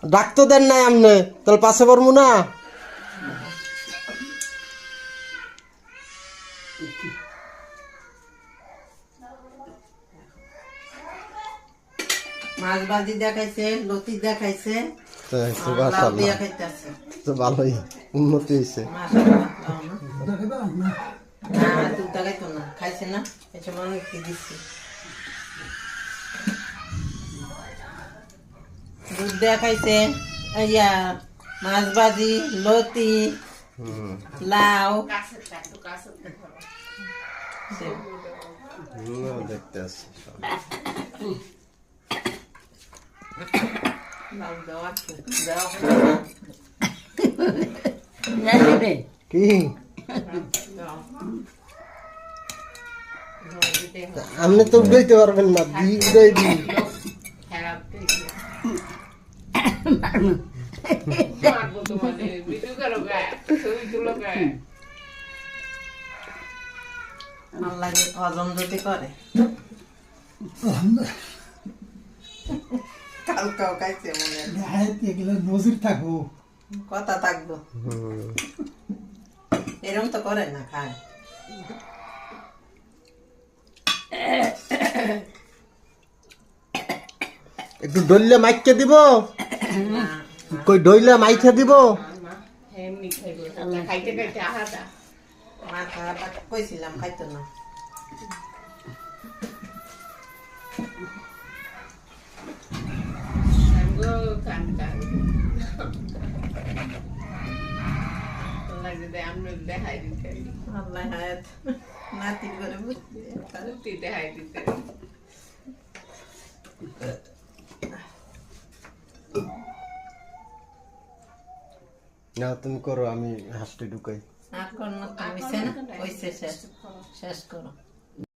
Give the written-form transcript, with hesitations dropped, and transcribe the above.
ডাক্তো দেন নাই আমনে তাহলে পাশে পারবো না। মাছ ভাজি দেখাইছে, লতি দেখাইছে, লাউ দিয়া খাইতেছে। তো ভালোই উন্নতি হয়েছে। না দুধ দেখাইতো না, খাইছে না, এসে মানুষকে দিচ্ছি। দুধ দেখাইছে, ইয়া মাছ ভাজি, লতি, লাউ দেখতে আসছি কি আপনি তো উঠাইতে পারবেন না, উঠাই দিই। হজম যদি করে কালকাও খাইছে মনে নজির থাকবো, কথা থাকবো। এরকম তো করে না, খায়। একটু ডইলে মাইকে দিব, কই ডইলে মাইকে দিব। মাথা কইছিলাম খাইতো না। আল্লাহ হায়াত নাতি করে দেখাই দিতে। না তুমি করো, আমি হাসতে ঢুকাই। আর কোন তুমি শেষ করো।